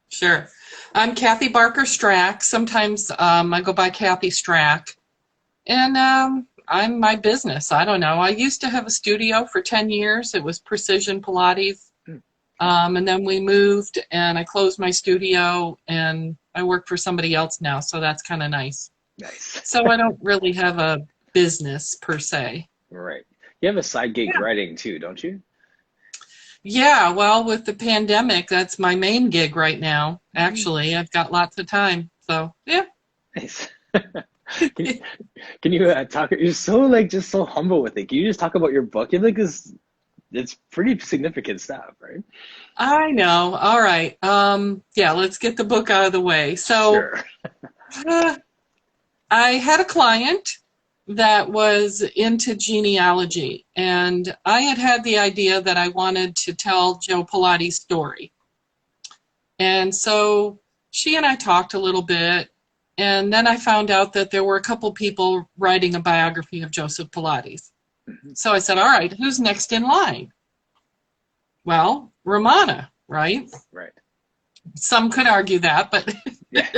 Sure. I'm Cathy Barker Strack. Sometimes I go by Cathy Strack. And I'm my business. I don't know. I used to have a studio for 10 years. It was Precision Pilates. And then we moved and I closed my studio and I work for somebody else now. So that's kind of nice. Nice. So I don't really have a business per se. Right. You have a side gig writing too, don't you? Yeah, well, with the pandemic, that's my main gig right now. Actually, I've got lots of time. So, yeah. Nice. Can, can you talk? You're so like just so humble with it. Can you just talk about your book? You like this. It's pretty significant stuff, right? I know. All right. Yeah, let's get the book out of the way. So, Sure. uh, I had a client that was into genealogy, and I had the idea that I wanted to tell Joe Pilates' story. And so she and I talked a little bit, and then I found out that there were a couple people writing a biography of Joseph Pilates. So I said, all right, who's next in line? Well, Romana, right? Right. Some could argue that, but Yeah.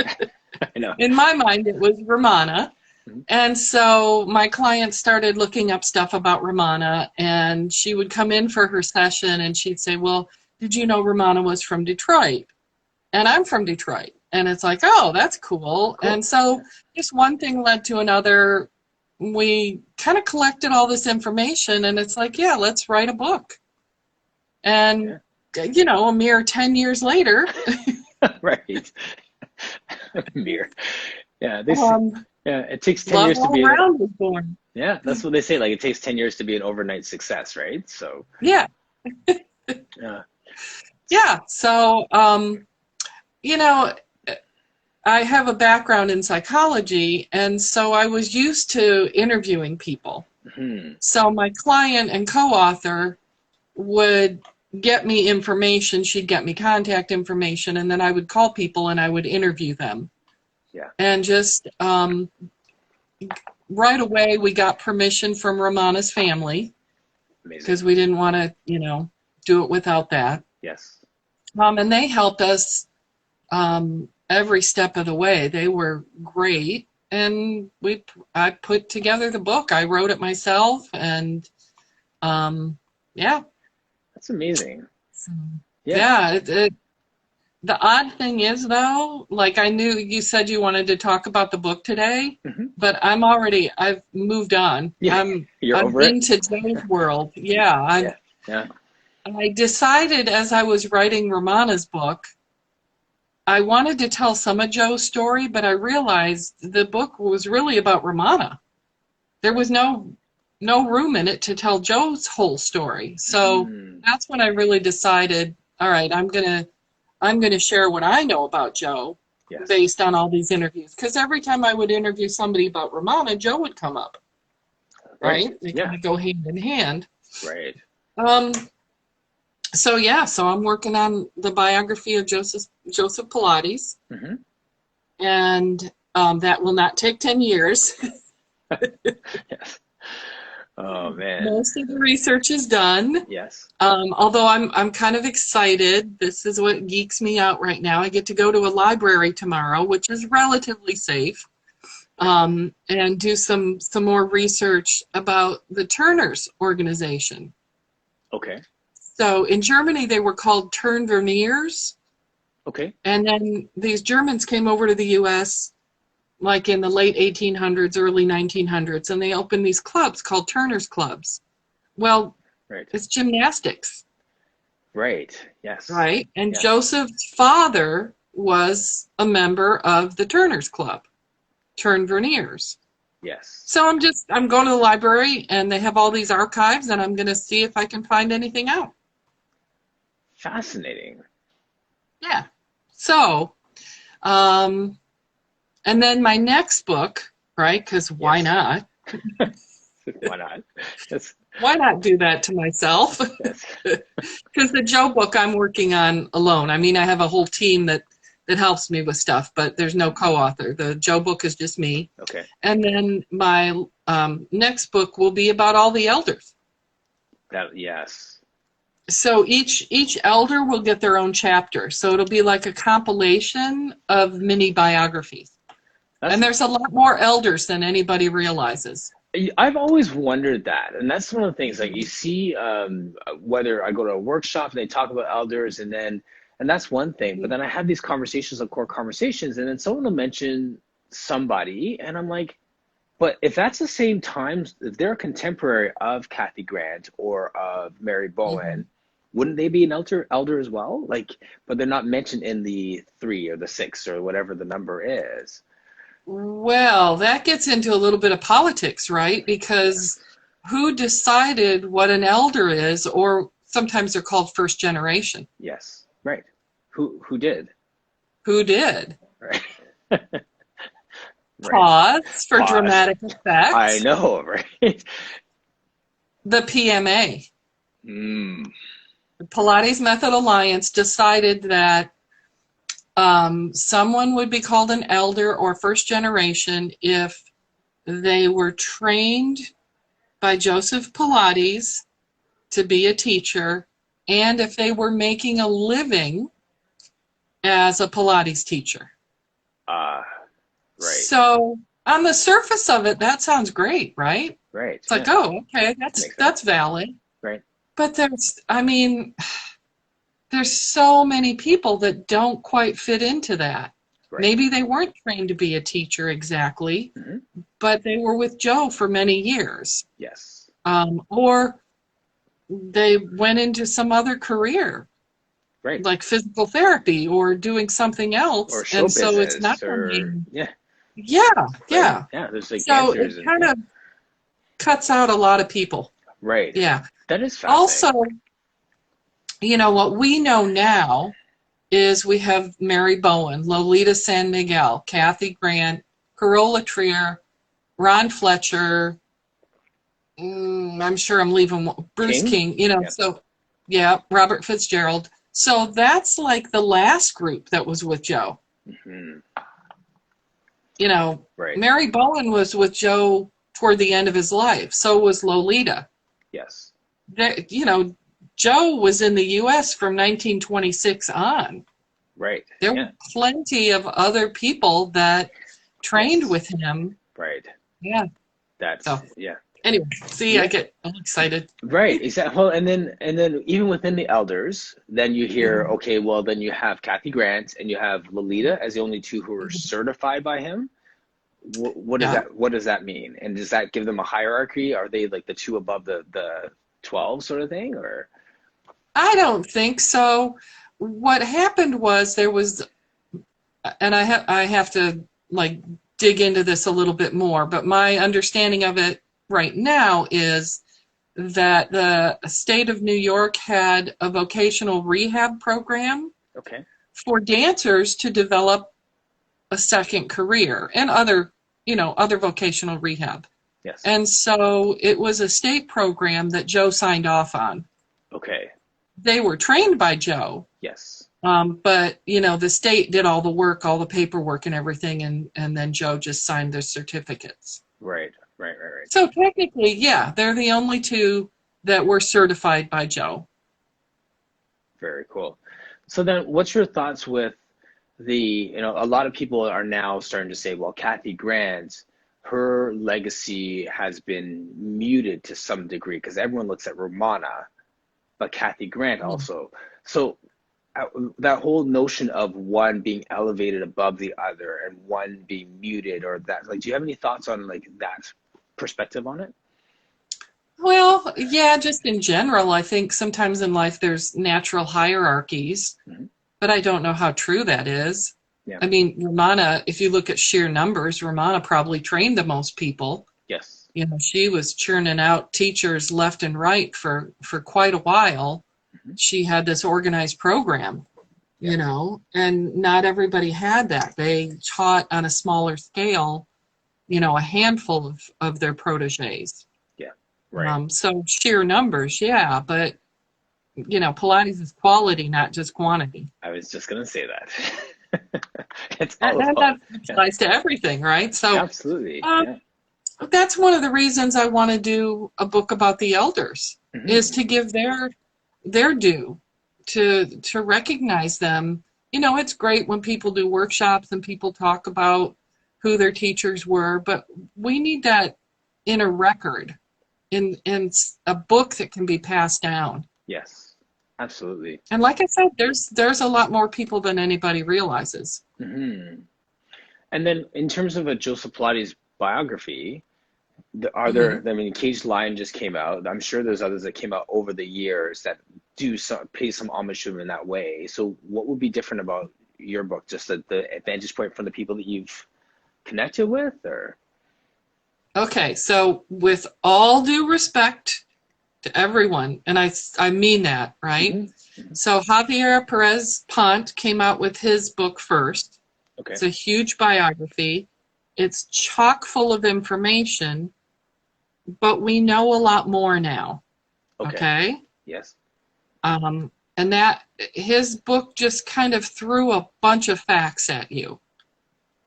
I know. in my mind, it was Romana. Mhm. And so my client started looking up stuff about Romana, and she would come in for her session and she'd say, well, did you know Romana was from Detroit? And I'm from Detroit. And it's like, oh, that's cool. And so just one thing led to another. We kind of collected all this information, and it's like, yeah, let's write a book. And, you know, a mere 10 years later. Right. Mere. Yeah. Yeah. It takes 10 Love years to All be. Around was born. Yeah. That's what they say. Like it takes 10 years to be an overnight success, right? So. Yeah. Yeah. Yeah. So, you know, I have a background in psychology, and so I was used to interviewing people. Hmm. So my client and co-author would get me information. She'd get me contact information, and then I would call people and I would interview them. Yeah. And just right away, we got permission from Romana's family Amazing. because we didn't want to, you know, do it without that. Yes. And they helped us every step of the way. They were great, and I put together the book. I wrote it myself, and yeah. That's amazing. So, Yeah. yeah. The odd thing is, though, like I knew you said you wanted to talk about the book today, but I've moved on. Yeah. You're I'm over it? into Joe's world. Yeah. Yeah. I decided as I was writing Romana's book, I wanted to tell some of Joe's story, but I realized the book was really about Romana. There was no room in it to tell Joe's whole story. So that's when I really decided, all right, I'm gonna share what I know about Joe based on all these interviews. Because every time I would interview somebody about Romana, Joe would come up. Right? They kind of go hand in hand. Right. So I'm working on the biography of Joseph Pilates. And that will not take 10 years. Yes. Oh man. Most of the research is done. Yes. Although I'm kind of excited. This is what geeks me out right now. I get to go to a library tomorrow, which is relatively safe, and do some more research about the Turner's organization. Okay. So in Germany, they were called Turnverniers. Okay. And then these Germans came over to the U.S. like in the late 1800s, early 1900s, and they opened these clubs called Turner's Clubs. Well, it's gymnastics. Right. Yes. Right? And Joseph's father was a member of the Turner's Club, Turnverniers. Yes. So I'm going to the library, and they have all these archives, and I'm going to see if I can find anything out. Fascinating. Yeah. So, and then my next book, right? Because why not? Why not? Yes. Why not do that to myself? Yes. Because the Joe book I'm working on alone. I mean, I have a whole team that helps me with stuff, but there's no co-author. The Joe book is just me. Okay. And then my next book will be about all the elders. Yes. So each elder will get their own chapter. So it'll be like a compilation of mini biographies. And there's a lot more elders than anybody realizes. I've always wondered that, and that's one of the things. Like you see, whether I go to a workshop and they talk about elders, and that's one thing. But then I have these conversations, like core conversations, and then someone will mention somebody, and I'm like, but if that's the same time, if they're a contemporary of Cathy Grant or of Mary Bowen, wouldn't they be an elder as well? Like, but they're not mentioned in the 3 or the 6 or whatever the number is. Well, that gets into a little bit of politics, right? Because who decided what an elder is, or sometimes they're called first generation? Yes, right. Who did? Who did? Right. Pause for Pause. Dramatic effect. I know, right? The PMA. The Pilates Method Alliance decided that someone would be called an elder or first generation if they were trained by Joseph Pilates to be a teacher, and if they were making a living as a Pilates teacher. Right. So on the surface of it, that sounds great, right? Right. It's like, oh, okay, that's valid. Right. But there's so many people that don't quite fit into that. Right. Maybe they weren't trained to be a teacher exactly, but they were with Joe for many years. Yes. Or they went into some other career, right? Like physical therapy or doing something else, or show and so business, it's not or yeah. There's like so it kind of cuts out a lot of people. Right. Yeah. That is fascinating. Also, what we know now is we have Mary Bowen, Lolita San Miguel, Cathy Grant, Carola Trier, Ron Fletcher. I'm sure I'm leaving Bruce King. So Robert Fitzgerald. So that's like the last group that was with Joe. Right. Mary Bowen was with Joe toward the end of his life. So was Lolita. Yes. Joe was in the U.S. from 1926 on. Right. There were plenty of other people that trained with him. Right. Yeah. Anyway, I get excited. Right. Exactly. Well, and then even within the elders, then you hear, okay, well, then you have Cathy Grant and you have Lolita as the only two who are certified by him. What does that? What does that mean? And does that give them a hierarchy? Are they like the two above the 12 sort of thing, or? I don't think so. What happened was there was, and I have to dig into this a little bit more, but my understanding of it right now is that the state of New York had a vocational rehab program for dancers to develop a second career and other vocational rehab. Yes. And so it was a state program that Joe signed off on. Okay. They were trained by Joe. Yes. But the state did all the work, all the paperwork and everything, and then Joe just signed their certificates. Right. So technically, they're the only two that were certified by Joe. Very cool. So then what's your thoughts with a lot of people are now starting to say, well, Cathy Grant, her legacy has been muted to some degree because everyone looks at Romana, but Cathy Grant also. So that whole notion of one being elevated above the other and one being muted, or that, do you have any thoughts on that perspective on it? Well, just in general, I think sometimes in life there's natural hierarchies, but I don't know how true that is. Yeah. I mean, Romana, if you look at sheer numbers, Romana probably trained the most people. Yes. She was churning out teachers left and right for quite a while. She had this organized program, and not everybody had that. They taught on a smaller scale, a handful of their proteges. Yeah, right. So sheer numbers, but, Pilates is quality, not just quantity. I was just going to say that. That applies to everything, right? So absolutely. That's one of the reasons I want to do a book about the elders, is to give their their due to recognize them. You know, it's great when people do workshops and people talk about who their teachers were, but we need that in a record, in a book that can be passed down. Yes, absolutely. And like I said, there's a lot more people than anybody realizes. Mm-hmm. And then in terms of a Joseph Pilates biography, are Mm-hmm. there, I mean, Caged Lion just came out. I'm sure there's others that came out over the years that pay some homage to him in that way. So what would be different about your book? Just the vantage point from the people that you've connected with, or? Okay, so with all due respect to everyone, and I mean that, right? Mm-hmm. So Javier Perez Pont came out with his book first. Okay. It's a huge biography. It's chock full of information, but we know a lot more now. Okay. Okay? Yes. And that his book just kind of threw a bunch of facts at you.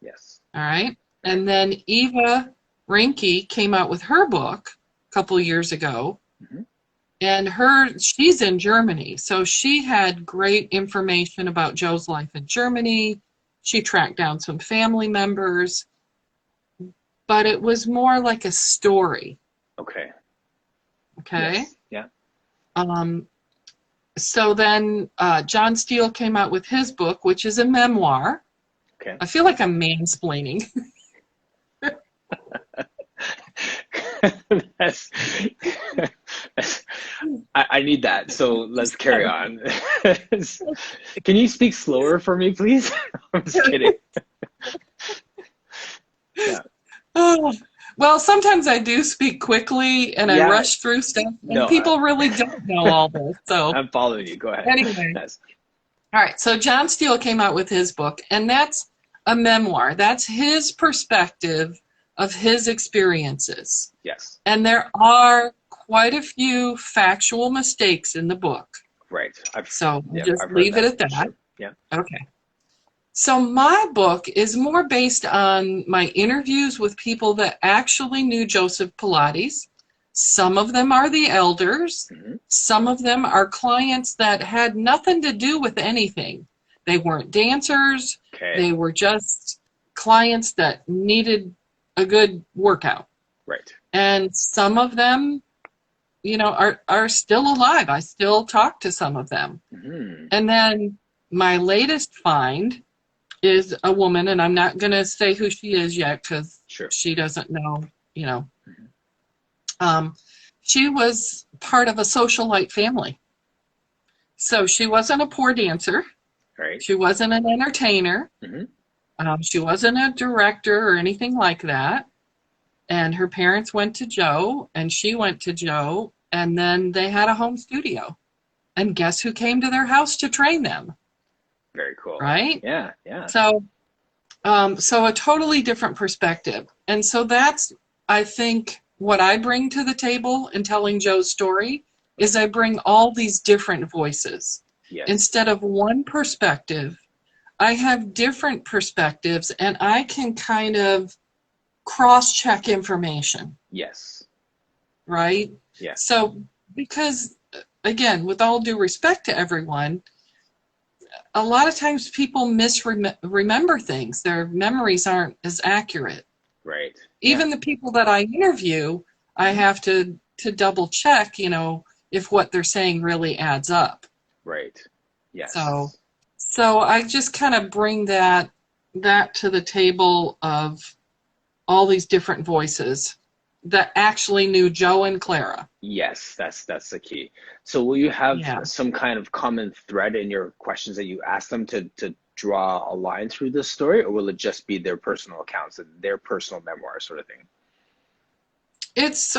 Yes. All right? And then Eva Reinke came out with her book a couple years ago. Mm-hmm. And she's in Germany, so she had great information about Joe's life in Germany. She tracked down some family members, but it was more like a story. Okay. Okay. Yes. Yeah. So then John Steele came out with his book, which is a memoir. Okay. I feel like I'm mansplaining. I need that. So let's carry on. Can you speak slower for me, please? I'm just kidding. Yeah. Oh, well, sometimes I do speak quickly and I rush through stuff, and No, people really don't know all this. So I'm following you. Go ahead. anyway. Yes. All right, so John Steele came out with his book, and that's a memoir. That's his perspective of his experiences. Yes. And there are quite a few factual mistakes in the book. Right. So I've just heard leave it that at that. sure. Yeah. Okay. So my book is more based on my interviews with people that actually knew Joseph Pilates. Some of them are the elders. Mm-hmm. Some of them are clients that had nothing to do with anything. They weren't dancers. Okay. They were just clients that needed a good workout. Right. And some of them, you know, are still alive. I still talk to some of them. Mm-hmm. And then my latest find is a woman, and I'm not going to say who she is yet because she doesn't know, you know. Mm-hmm. She was part of a socialite family. So she wasn't a poor dancer. Right. She wasn't an entertainer. Mm-hmm. She wasn't a director or anything like that. And her parents went to Joe, and she went to Joe, and then they had a home studio. And guess who came to their house to train them? Very cool. Right? Yeah, yeah. So a totally different perspective. And so that's, I think, what I bring to the table in telling Joe's story is I bring all these different voices. Yes. Instead of one perspective, I have different perspectives, and I can kind of cross-check information. Yes. Right? Yes. So, because, again, with all due respect to everyone, a lot of times people misremember things. Their memories aren't as accurate. Right. Even the people that I interview, I have to double check, you know, if what they're saying really adds up. Right. Yes. So I just kind of bring that to the table of all these different voices that actually knew Joe and Clara. Yes, that's the key. So will you have some kind of common thread in your questions that you ask them to draw a line through this story, or will it just be their personal accounts and their personal memoir sort of thing? It's,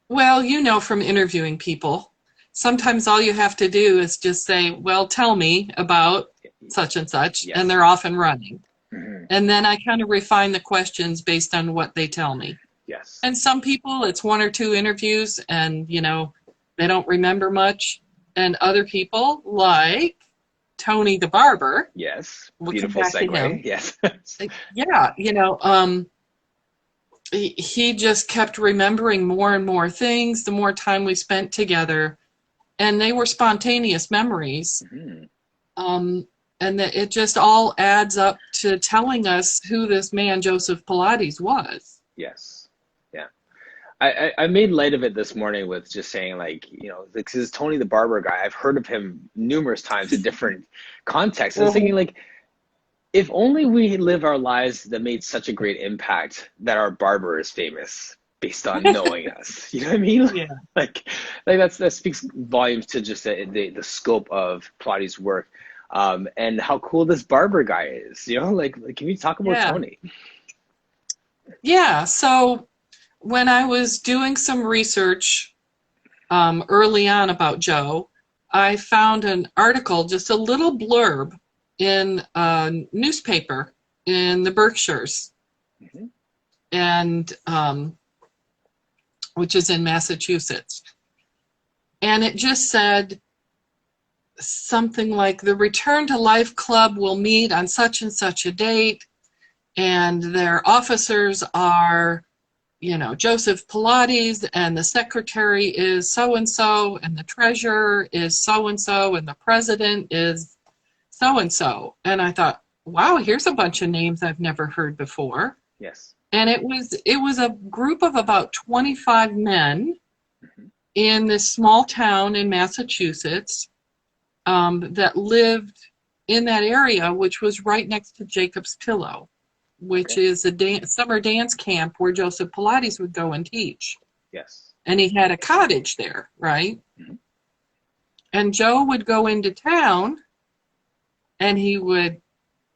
well, you know, from interviewing people, sometimes all you have to do is just say, well, tell me about such and such, and they're off and running. Mm-hmm. And then I kind of refine the questions based on what they tell me. Yes. And some people, it's one or two interviews, and, you know, they don't remember much. And other people, like Tony the Barber. Yes. Beautiful segue. Yes. Yeah, you know, he just kept remembering more and more things the more time we spent together. and they were spontaneous memories. Mm-hmm. And that it just all adds up to telling us who this man, Joseph Pilates, was. Yes. Yeah. I made light of it this morning with just saying, like, because Tony the Barber guy, I've heard of him numerous times in different contexts. I was thinking, like, if only we live our lives that made such a great impact that our barber is famous based on knowing us. You know what I mean? Yeah. Like that speaks volumes to just the scope of Pilates' work, and how cool this barber guy is. Like can you talk about Tony? Yeah. So when I was doing some research early on about Joe, I found an article, just a little blurb in a newspaper in the Berkshires, Mm-hmm. and which is in Massachusetts. And it just said something like, the Return to Life Club will meet on such and such a date, and their officers are, Joseph Pilates, and the secretary is so-and-so, and the treasurer is so-and-so, and the president is so-and-so. And I thought, wow, here's a bunch of names I've never heard before. Yes. And it was a group of about 25 men in this small town in Massachusetts that lived in that area, which was right next to Jacob's Pillow, which is a summer dance camp where Joseph Pilates would go and teach. Yes. And he had a cottage there, right? Mm-hmm. And Joe would go into town and he would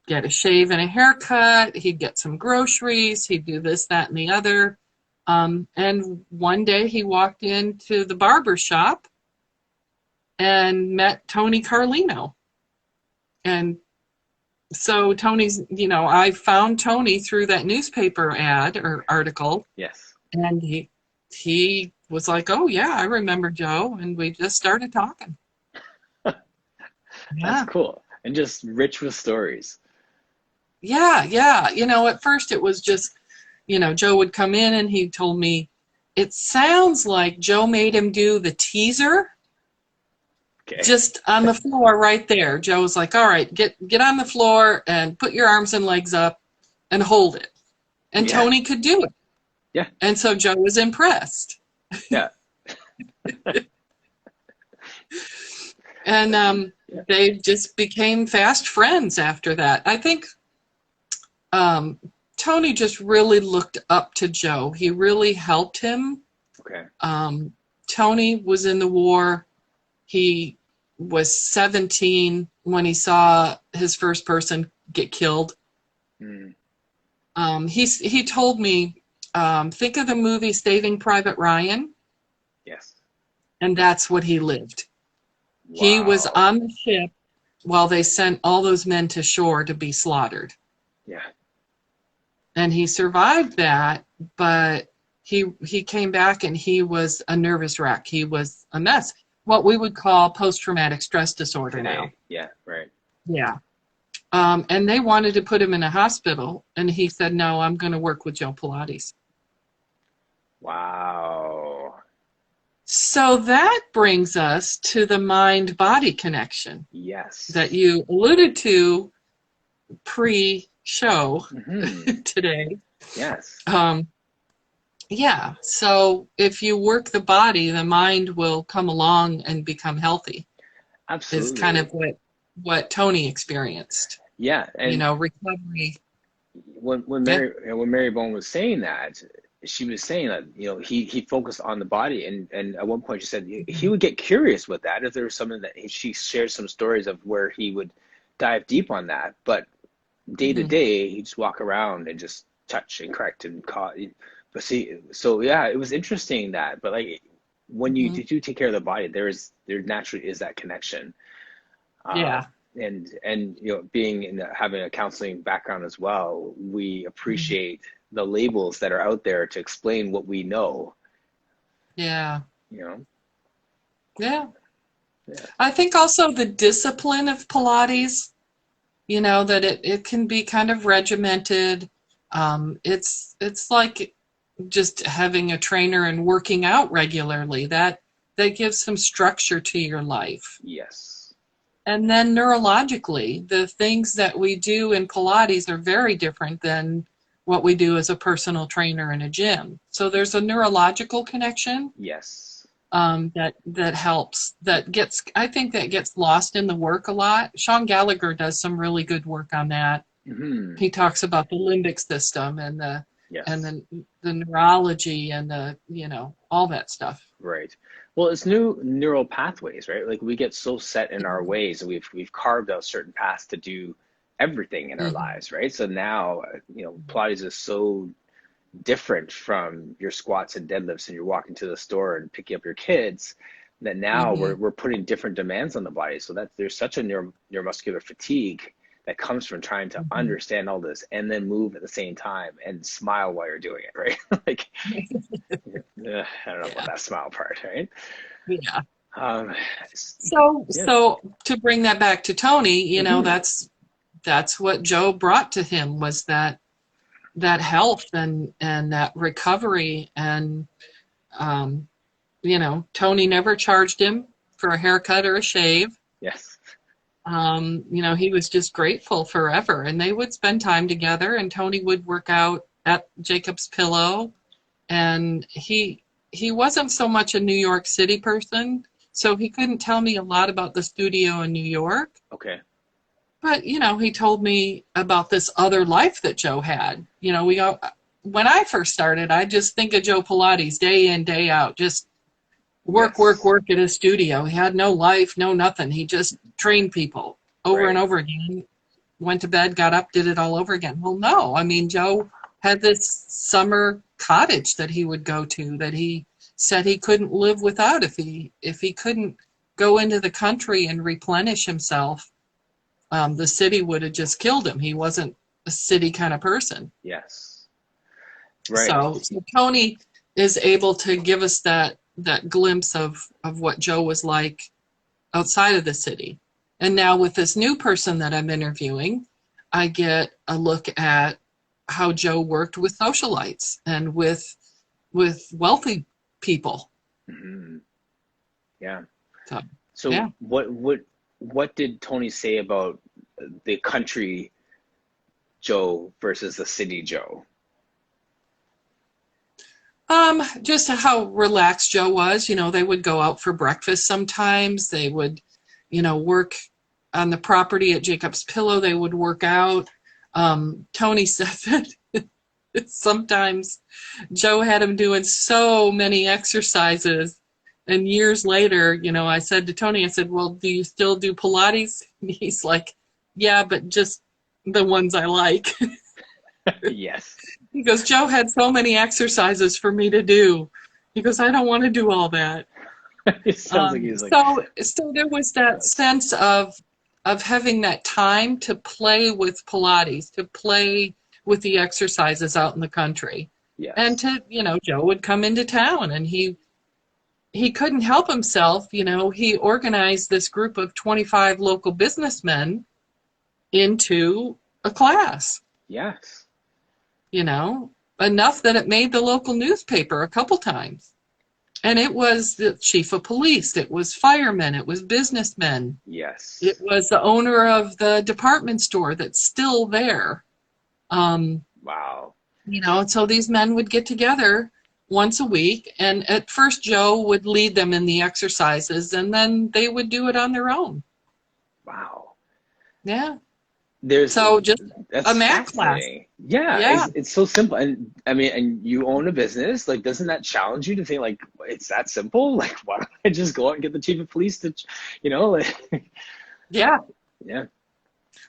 get a shave and a haircut. He'd get some groceries. He'd do this, that, and the other. And one day he walked into the barber shop and met Tony Carlino. And so Tony's, I found Tony through that newspaper ad or article. Yes. And he was like, oh, yeah, I remember Joe. And we just started talking. That's cool. And just rich with stories. Yeah. At first it was just, Joe would come in and he told me, it sounds like Joe made him do the teaser. Okay. Just on the floor right there. Joe was like, all right, get on the floor and put your arms and legs up and hold it. And Tony could do it. Yeah. And so Joe was impressed. Yeah. And they just became fast friends after that. I think Tony just really looked up to Joe. He really helped him. Okay. Tony was in the war. He was 17 when he saw his first person get killed. Mm. He told me, think of the movie Saving Private Ryan. Yes. And that's what he lived. Wow. He was on the ship while they sent all those men to shore to be slaughtered. Yeah. And he survived that, but he came back and he was a nervous wreck. He was a mess. What we would call post-traumatic stress disorder now. Yeah, right. Yeah. And they wanted to put him in a hospital, and he said, no, I'm going to work with Joe Pilates. Wow. So that brings us to the mind-body connection. Yes. That you alluded to pre-show today. Yes. Yeah. So if you work the body, the mind will come along and become healthy. Absolutely. Is kind of what Tony experienced. Yeah. And recovery. When Mary Bone was saying that, she was saying that, he focused on the body, and at one point she said he would get curious with that if there was something that she shared some stories of where he would dive deep on that, but day to day he'd just walk around and just touch and correct and call. But see, so yeah, it was interesting that, but like when you do take care of the body, there naturally is that connection. Yeah. And being having a counseling background as well, we appreciate the labels that are out there to explain what we know. Yeah. Yeah. Yeah. I think also the discipline of Pilates, that it can be kind of regimented. It's like just having a trainer and working out regularly. That that gives some structure to your life. Yes. And then neurologically, the things that we do in Pilates are very different than what we do as a personal trainer in a gym. So there's a neurological connection. Yes. That helps. I think that gets lost in the work a lot. Sean Gallagher does some really good work on that. Mm-hmm. He talks about the limbic system and Yes. the neurology and all that stuff. Right. Well, it's new neural pathways, right? Like we get so set in our ways, and we've carved out certain paths to do everything in our Mm-hmm. lives, right? So now, Pilates is so different from your squats and deadlifts, and you're walking to the store and picking up your kids. That now Mm-hmm. we're putting different demands on the body, so that there's such a neuromuscular fatigue that comes from trying to Mm-hmm. understand all this and then move at the same time and smile while you're doing it, right? Like, I don't know about Yeah. that smile part, right? Yeah. Um, yeah. So to bring that back to Tony, Hmm. that's what Joe brought to him, was that health and that recovery. And Tony never charged him for a haircut or a shave. Yes. He was just grateful forever, and they would spend time together, and Tony would work out at Jacob's Pillow. And he wasn't so much a New York City person, so he couldn't tell me a lot about the studio in New York. Okay. But he told me about this other life that Joe had. When I first started, I just think of Joe Pilates day in, day out, just work, work, Yes. work at his studio. He had no life, no nothing. He just trained people over and Right. over again. Went to bed, got up, did it all over again. Well, no. I mean, Joe had this summer cottage that he would go to that he said he couldn't live without if he couldn't go into the country and replenish himself. The city would have just killed him. He wasn't a city kind of person. Yes. Right. So Tony is able to give us that glimpse of what Joe was like outside of the city. And now with this new person that I'm interviewing, I get a look at how Joe worked with socialites and with wealthy people. Hmm. Yeah. So, So yeah. what did Tony say about the country Joe versus the city Joe? Just how relaxed Joe was. They would go out for breakfast sometimes. They would, work on the property at Jacob's Pillow. They would work out. Tony said that sometimes Joe had him doing so many exercises. And years later, I said to Tony, I said, well, do you still do Pilates? And he's like, yeah, but just the ones I like. Yes. He goes, Joe had so many exercises for me to do. He goes, I don't want to do all that. It sounds like he's like, So there was that sense of having that time to play with Pilates, to play with the exercises out in the country. And yes. Joe would come into town, and he couldn't help himself. He organized this group of 25 local businessmen into a class, Yes. enough that it made the local newspaper a couple times. And it was the chief of police, it was firemen, it was businessmen, it Yes. was the owner of the department store that's still there. Wow. So these men would get together once a week, and at first Joe would lead them in the exercises, and then they would do it on their own. Wow. Yeah. There's So just a That's mat class. fascinating. Yeah, Yeah. it's so simple. And I mean, and you own a business, like doesn't that challenge you to think like it's that simple? Like why don't I just go out and get the chief of police to, like Yeah. yeah,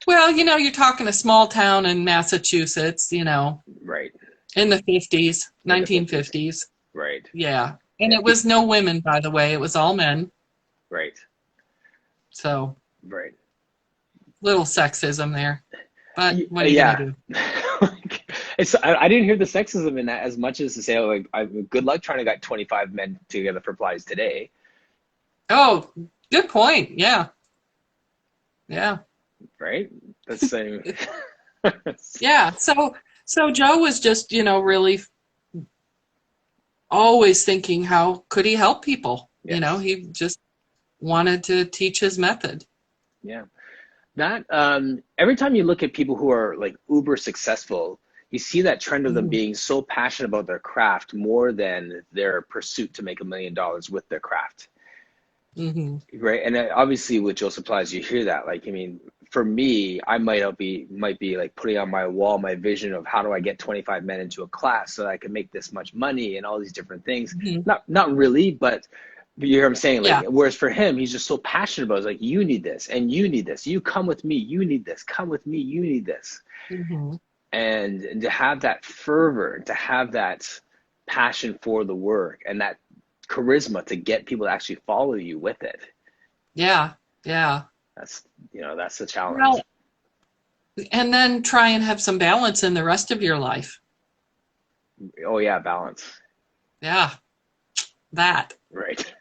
Well, you're talking a small town in Massachusetts, right. in the 50s, In the 50s. 1950s. Right. Yeah. And Yeah, it was no women, by the way. It was all men. right. So, Right. little sexism there. But what are you going Yeah. to do? I didn't hear the sexism in that as much as to say, oh, like, good luck trying to get 25 men together for Pilates today. Oh, good point. Yeah. Yeah. Right? That's saying, Yeah. So Joe was just, really always thinking, how could he help people? Yes. He just wanted to teach his method. Yeah. That every time you look at people who are like uber successful, you see that trend of them Mm-hmm. being so passionate about their craft more than their pursuit to make $1 million with their craft. Mm-hmm. Right. And obviously with Joseph Pilates, you hear that. Like, I mean, for me, I might be like putting on my wall my vision of how do I get 25 men into a class so that I can make this much money and all these different things. Mm-hmm. Not really, but you hear what I'm saying? Like, Yeah. whereas for him, he's just so passionate about it. It's like, you need this and you need this. You come with me, you need this. Come with me, you need this. Mm-hmm. And to have that fervor, to have that passion for the work and that charisma to get people to actually follow you with it. Yeah. Yeah. That's the challenge. Well, and then try and have some balance in the rest of your life. Oh yeah, balance. Yeah. That. Right.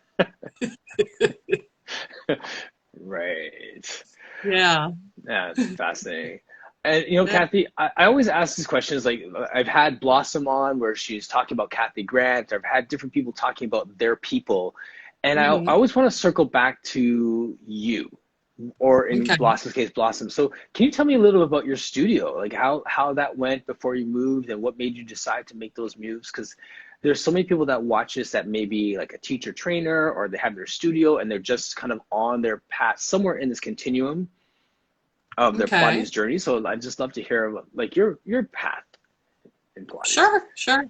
Right. Yeah. Yeah, it's fascinating. And Yeah. Cathy, I always ask these questions. Like, I've had Blossom on where she's talking about Cathy Grant. I've had different people talking about their people, and I Mm-hmm. always want to circle back to you, or in Okay. Blossom's case, Blossom. So, can you tell me a little about your studio, like how that went before you moved, and what made you decide to make those moves? Because there's so many people that watch this that may be like a teacher trainer, or they have their studio and they're just kind of on their path somewhere in this continuum of their Okay. Pilates journey. So I'd just love to hear like your path in Pilates. Sure. Sure.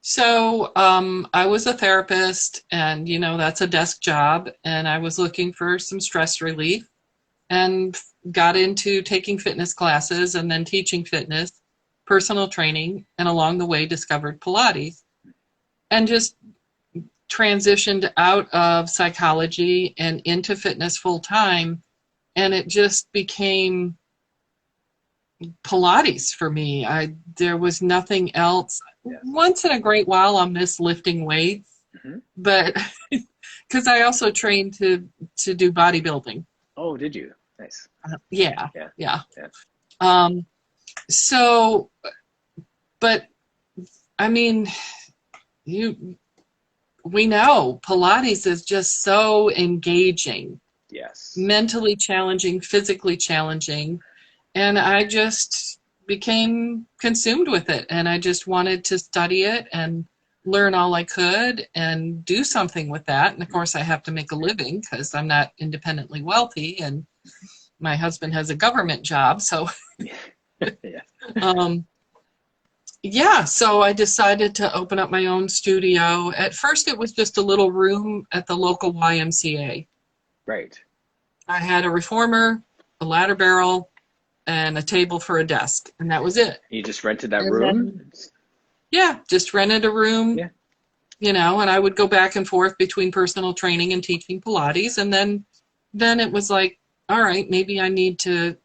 So, I was a therapist, and that's a desk job, and I was looking for some stress relief, and got into taking fitness classes and then teaching fitness, personal training, and along the way discovered Pilates, and just transitioned out of psychology and into fitness full time, and it just became Pilates for me. There was nothing else. Yes. Once in a great while, I'll miss lifting weights, Mm-hmm. but because I also trained to do bodybuilding. Oh, did you? Nice. Yeah, Yeah. yeah. Yeah. Um, so, but I mean, we know Pilates is just so engaging, Yes. mentally challenging, physically challenging, and I just became consumed with it, and I just wanted to study it and learn all I could and do something with that. And of course, I have to make a living because I'm not independently wealthy, and my husband has a government job. So, Yeah. um, yeah, so I decided to open up my own studio. At first, it was just a little room at the local YMCA. Right. I had a reformer, a ladder barrel, and a table for a desk, and that was it. You just rented that And room? then, yeah, just rented a room, Yeah. and I would go back and forth between personal training and teaching Pilates, and then it was like, all right, maybe I need to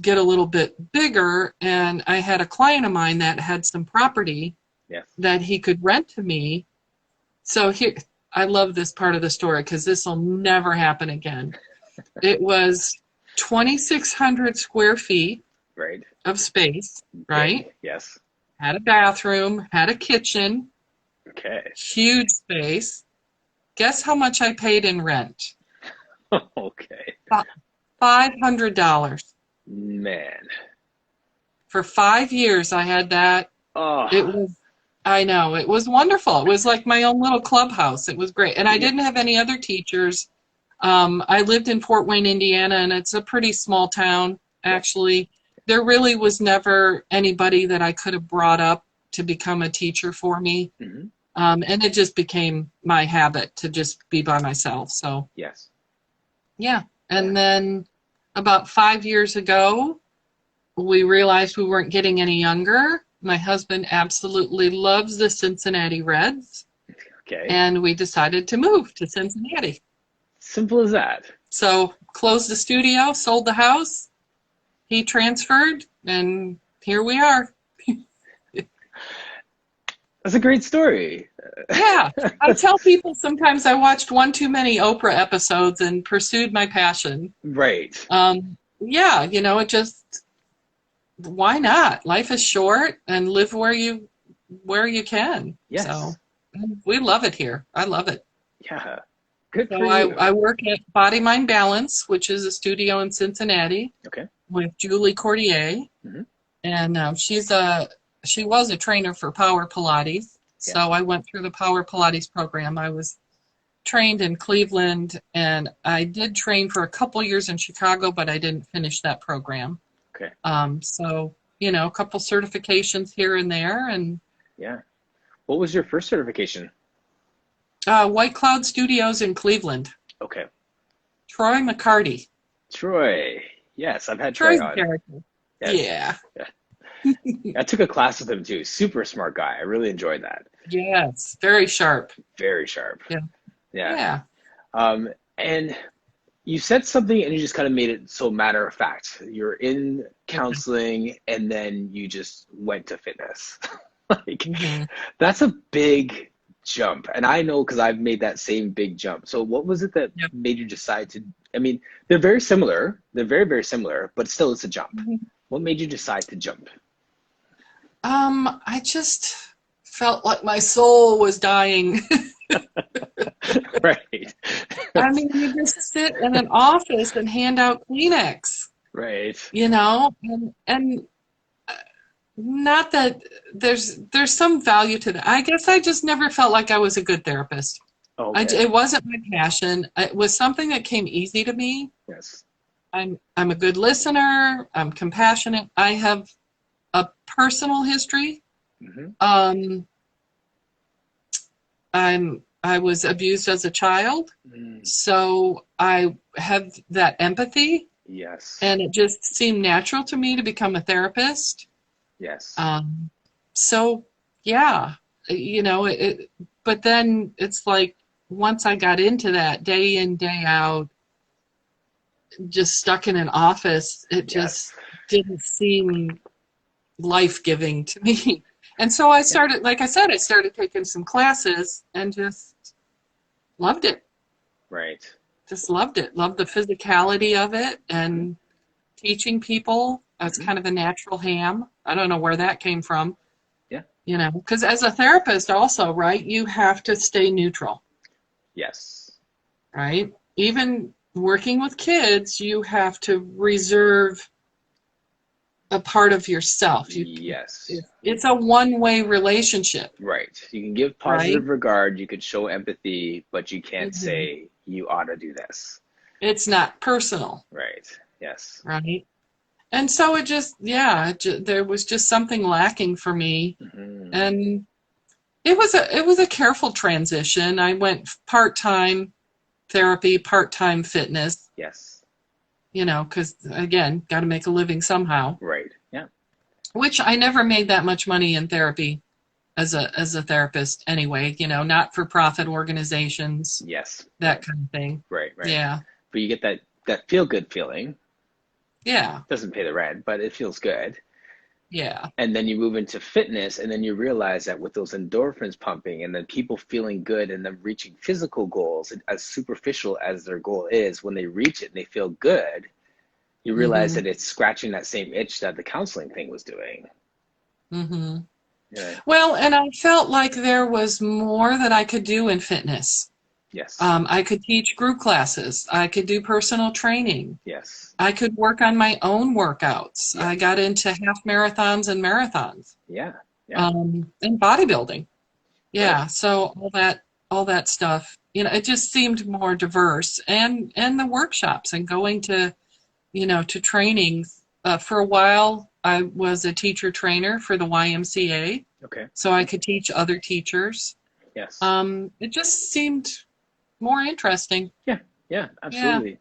get a little bit bigger, and I had a client of mine that had some property Yes. that he could rent to me. So here, I love this part of the story because this will never happen again. It was 2,600 square feet Right. of space, right? Big. Yes. Had a bathroom, had a kitchen, Okay. huge space. Guess how much I paid in rent? Okay. $500. Man. For 5 years, I had that. Oh. I know, it was wonderful. It was like my own little clubhouse. It was great. And I Yeah. didn't have any other teachers. I lived in Fort Wayne, Indiana, and it's a pretty small town, actually. There really was never anybody that I could have brought up to become a teacher for me. Mm-hmm. And it just became my habit to just be by myself. So, Yes. yeah. And then about 5 years ago, we realized we weren't getting any younger. My husband absolutely loves the Cincinnati Reds, Okay. and we decided to move to Cincinnati. Simple as that. So closed the studio, sold the house, he transferred, and here we are. That's a great story. Yeah, I tell people sometimes I watched one too many Oprah episodes and pursued my passion. Right. Yeah, it just, why not? Life is short, and live where you can. Yes. So we love it here. I love it. Yeah. Good So for you. I work at Body Mind Balance, which is a studio in Cincinnati Okay. with Julie Cordier, Hmm. and she was a trainer for Power Pilates. Yeah. So I went through the Power Pilates program. I was trained in Cleveland, and I did train for a couple years in Chicago, but I didn't finish that program. Okay. So a couple certifications here and there, and Yeah. What was your first certification? White Cloud Studios in Cleveland. Okay. Troy McCarty. Troy. Yes, I've had Troy Troy's a on. character. Yes. Yeah. Yeah. I took a class with him too. Super smart guy. I really enjoyed that. Yes. Very sharp. Very sharp. Yeah. Yeah. Yeah. And you said something and you just kind of made it so matter of fact. You're in counseling and then you just went to fitness. Like, Mm-hmm. that's a big jump. And I know because I've made that same big jump. So what was it that Yep. made you decide to, I mean, they're very similar. They're very, very similar, but still it's a jump. Mm-hmm. What made you decide to jump? I just felt like my soul was dying. Right. I mean, you just sit in an office and hand out Kleenex, Right. and not that there's some value to that. I guess I just never felt like I was a good therapist. Okay. It wasn't my passion. It was something that came easy to me. Yes. I'm a good listener. I'm compassionate. I have a personal history. Mm-hmm. I was abused as a child, so I have that empathy, Yes. and it just seemed natural to me to become a therapist. Yes. So yeah, but then it's like once I got into that day in, day out, just stuck in an office, it just didn't seem life-giving to me. And so I started, like I said, I started taking some classes and just loved it. Right. Just loved it. Loved the physicality of it and teaching people. I was kind of a natural ham. I don't know where that came from. Yeah. Because as a therapist also, right, you have to stay neutral. Yes. Right? Even working with kids, you have to reserve a part of yourself. Yes. It's a one-way relationship. Right. You can give positive regard, you could show empathy, but you can't say you ought to do this. It's not personal. Right. Yes. Right? And so it just, there was just something lacking for me. Mm-hmm. And it was a careful transition. I went part-time therapy, part-time fitness. Yes. Because again, got to make a living somehow. Right. Yeah. Which I never made that much money in therapy as a therapist anyway, not for profit organizations. Yes. That kind of thing. Right. Yeah. But you get that feel good feeling. Yeah. Doesn't pay the rent, but it feels good. Yeah. And then you move into fitness, and then you realize that with those endorphins pumping and then people feeling good and then reaching physical goals, as superficial as their goal is, when they reach it and they feel good, you realize that it's scratching that same itch that the counseling thing was doing. Mm-hmm. Yeah. Well, and I felt like there was more that I could do in fitness. Yes. I could teach group classes. I could do personal training. Yes. I could work on my own workouts. I got into half marathons and marathons. Yeah. And bodybuilding. Yeah. Right. So all that stuff, it just seemed more diverse, and the workshops and going to, to trainings. For a while, I was a teacher trainer for the YMCA. Okay. So I could teach other teachers. Yes. It just seemed more interesting. Yeah, absolutely. Yeah.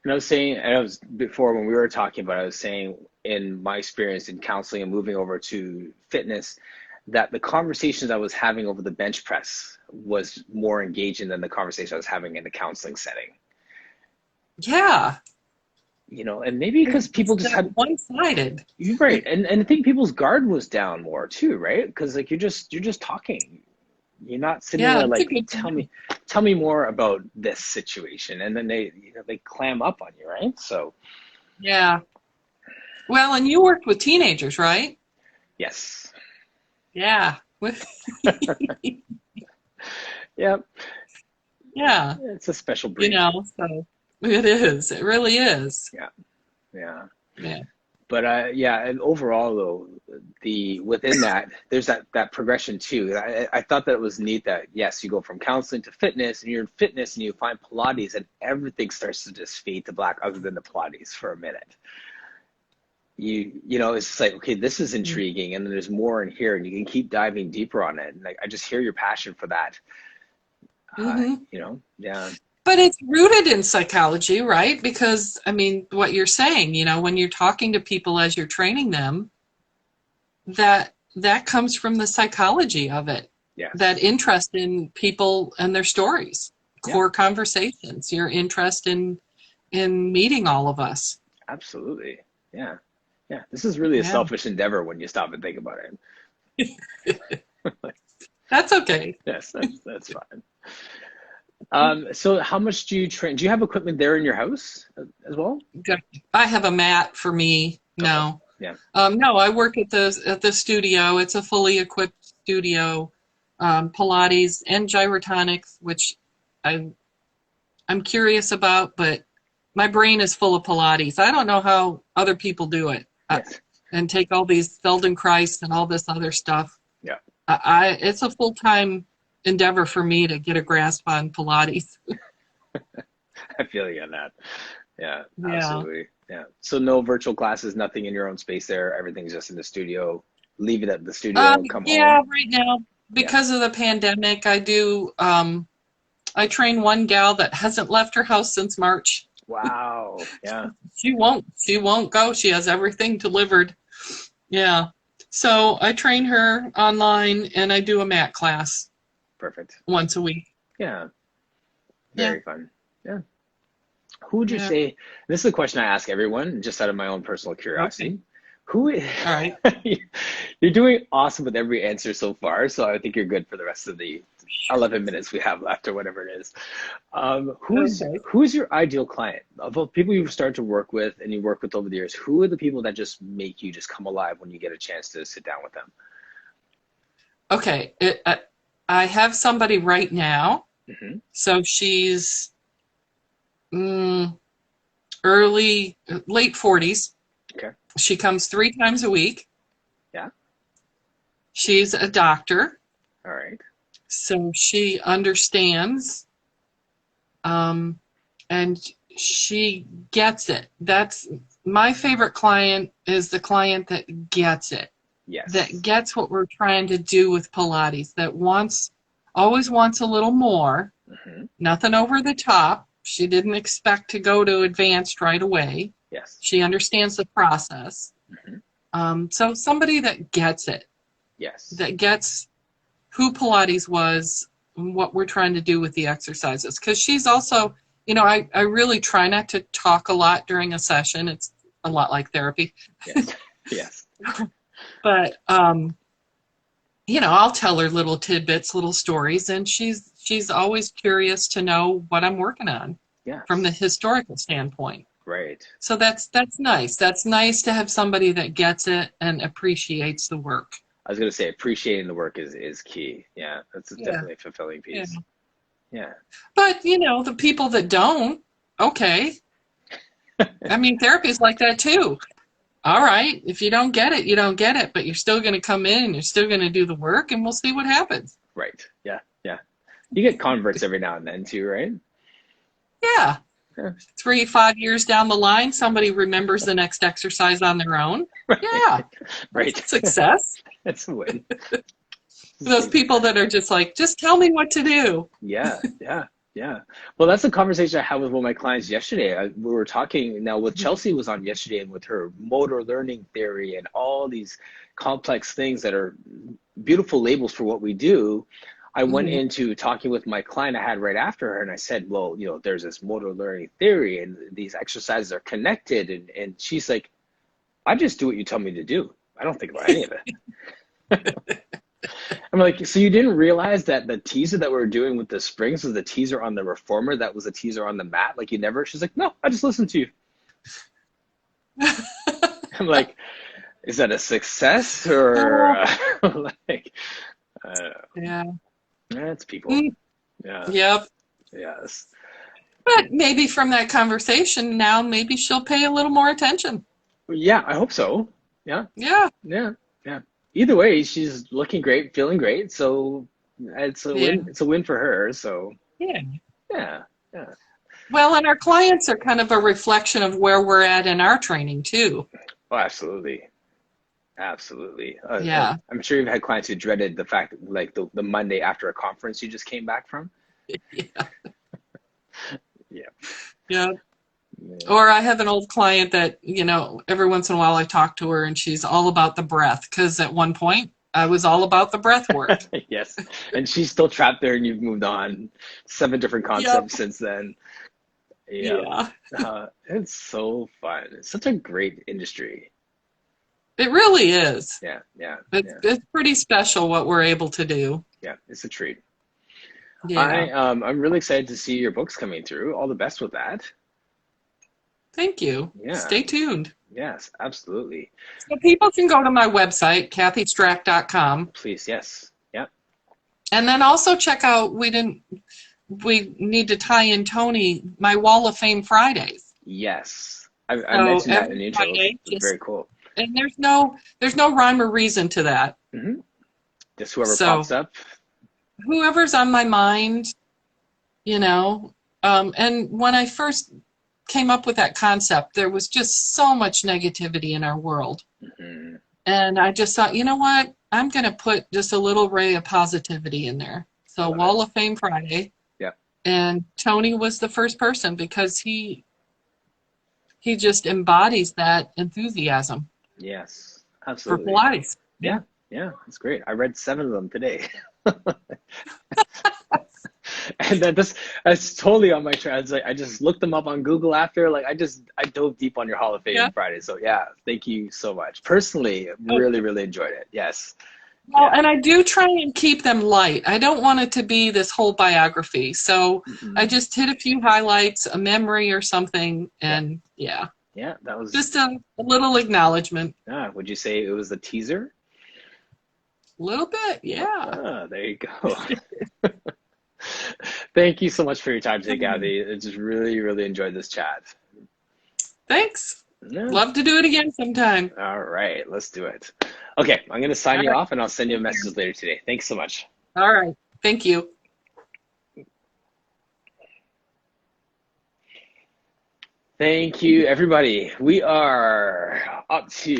And I was saying, before when we were talking about it, I was saying in my experience in counseling and moving over to fitness, that the conversations I was having over the bench press was more engaging than the conversation I was having in the counseling setting. Yeah. And maybe because people just had one-sided. Right. And I think people's guard was down more too, right? Because like you're just talking. You're not sitting there like, tell me more about this situation, and then they clam up on you, right? So yeah. Well, and you worked with teenagers, right? yes. Yeah. Yeah. Yeah, It's a special breed. so it is. It really is. Yeah, yeah. Yeah. But yeah, and overall though, the within that there's that progression too. I thought that it was neat that yes, you go from counseling to fitness, and you're in fitness, and you find Pilates, and everything starts to just fade to black, other than the Pilates for a minute. You know, it's just like, okay, this is intriguing, and then there's more in here, and you can keep diving deeper on it. And like, I just hear your passion for that. Hmm. You know, yeah, But it's rooted in psychology, right? Because, I mean, what you're saying, when you're talking to people as you're training them, that comes from the psychology of it, that yes, interest in people and their stories, yeah, core conversations, your interest in meeting all of us. absolutely, yeah, yeah. This is really a Yeah, selfish endeavor when you stop and think about it. that's okay. Yes, that's fine. So how much do you train? Do you have equipment there in your house as well? I have a mat for me. Okay. No. Yeah. No, I work at the studio. It's a fully equipped studio, Pilates and gyrotonics, which I I'm curious about, but my brain is full of Pilates. I don't know how other people do it, Yes. and take all these Feldenkrais and all this other stuff. Yeah. It's a full-time endeavor for me to get a grasp on Pilates. I feel you on that. Yeah, Yeah. absolutely. Yeah. So no virtual classes, nothing in your own space there. Everything's just in the studio. Leave it at the studio and come Yeah, home. right now, Yeah. because of the pandemic, I train one gal that hasn't left her house since March. Wow. Yeah. She won't go. She has everything delivered. Yeah. So I train her online and I do a mat class Perfect. once a week. Yeah. Yeah. Very fun. Yeah. Who would you Yeah. say, this is a question I ask everyone, just out of my own personal Okay. curiosity. Who, All right. you're doing awesome with every answer so far, so I think you're good for the rest of the 11 minutes we have left or whatever it is. Okay. Who's your ideal client? Of all the people you've started to work with and you work with over the years, who are the people that just make you just come alive when you get a chance to sit down with them? Okay. I have somebody right now. Hmm. So she's mm, late 40s. Okay. She comes 3 times a week. Yeah. She's a doctor, All right. so she understands, um, and she gets it. That's my favorite client, is the client that gets it, that Yes. gets what we're trying to do with Pilates, that always wants a little more, Hmm. nothing over the top. She didn't expect to go to advanced right away. Yes. She understands the process. Hmm. So somebody that gets it, Yes. that gets who Pilates was, and what we're trying to do with the exercises. Because she's also, I really try not to talk a lot during a session. It's a lot like therapy. Yes. Yes. But, I'll tell her little tidbits, little stories, and she's always curious to know what I'm working on from the Yes. historical standpoint. Right. So that's nice. That's nice to have somebody that gets it and appreciates the work. I was going to say appreciating the work is key. Yeah, that's Yeah. definitely a fulfilling Yeah. piece. Yeah. But, the people that don't, okay. I mean, therapy is like that too. All right, if you don't get it, you don't get it, but you're still going to come in and you're still going to do the work, and we'll see what happens. Right. Yeah. Yeah. You get converts every now and then too, right? Yeah. Yeah. 3, 5 years down the line, somebody remembers the next exercise on their own. Yeah, Right. that's a success. That's a win. Those people that are just like, just tell me what to do. Yeah. Yeah. Yeah. Well, that's the conversation I had with one of my clients yesterday. We were talking now with Chelsea was on yesterday, and with her motor learning theory and all these complex things that are beautiful labels for what we do. I went Mm-hmm. into talking with my client I had right after her, and I said, well, there's this motor learning theory and these exercises are connected. And she's like, I just do what you tell me to do. I don't think about any of it. I'm like, so you didn't realize that the teaser that we were doing with the springs was the teaser on the reformer that was a teaser on the mat? Like, you never, she's like, no, I just listened to you. I'm like, is that a success or like, I don't know. Yeah. That's people. Yeah. Yep. Yes. But maybe from that conversation now, maybe she'll pay a little more attention. Yeah, I hope so. Yeah, Yeah, yeah, yeah. Either way, she's looking great, feeling great. So it's a yeah, win. It's a win for her. So yeah. yeah, yeah. Well, and our clients are kind of a reflection of where we're at in our training too. Oh, absolutely. Absolutely. Yeah, I'm sure you've had clients who dreaded the fact that, like the Monday after a conference you just came back from. yeah, Yeah. yeah. Yeah. Or I have an old client that, every once in a while I talk to her and she's all about the breath because at one point I was all about the breath work. Yes. And she's still trapped there and you've moved on 7 different Yep. concepts since then. Yeah. Yeah. It's so fun. It's such a great industry. It really is. Yeah, yeah, It's yeah, it's pretty special what we're able to do. yeah. It's a treat. Yeah. I'm really excited to see your books coming through. All the best with that. Thank you. Yeah. Stay tuned. Yes, absolutely. So people can go to my website, cathystrack.com, Please, yes. Yeah. and then also check out we need to tie in Tony, my Wall of Fame Fridays. Yes. I So mentioned that in every the intro. Friday, It's very cool. and there's no rhyme or reason to that. Hmm. Just whoever pops So up. whoever's on my mind, you know, and when I first came up with that concept, there was just so much negativity in our world. Hmm. And I just thought, you know what? I'm going to put just a little ray of positivity in there. I So love it. Wall of Fame Friday. Yeah. And Tony was the first person because he just embodies that enthusiasm Yes. for Absolutely. Pilates. Yeah. Yeah. Yeah. It's great. I read 7 of them today. And that's totally on my trends. Like I just looked them up on Google after. Like I dove deep on your Hall of Yeah. Fame Friday. So yeah, thank you so much. Personally, really, Okay. really enjoyed it. Yes. Well, Yeah. and I do try and keep them light. I don't want it to be this whole biography. So I Hmm. just hit a few highlights, a memory or something, Yeah. and yeah, Yeah. That was just a little acknowledgement. would you say it was the teaser? A little bit, yeah. There you go. Thank you so much for your time today, Kathy. I just really, really enjoyed this chat. Thanks. Yeah. Love to do it again sometime. All right, let's do it. Okay, I'm gonna sign All you right. off and I'll send you a Take care. message later today. Thanks so much. All right. Thank you. Thank you, everybody. We are up to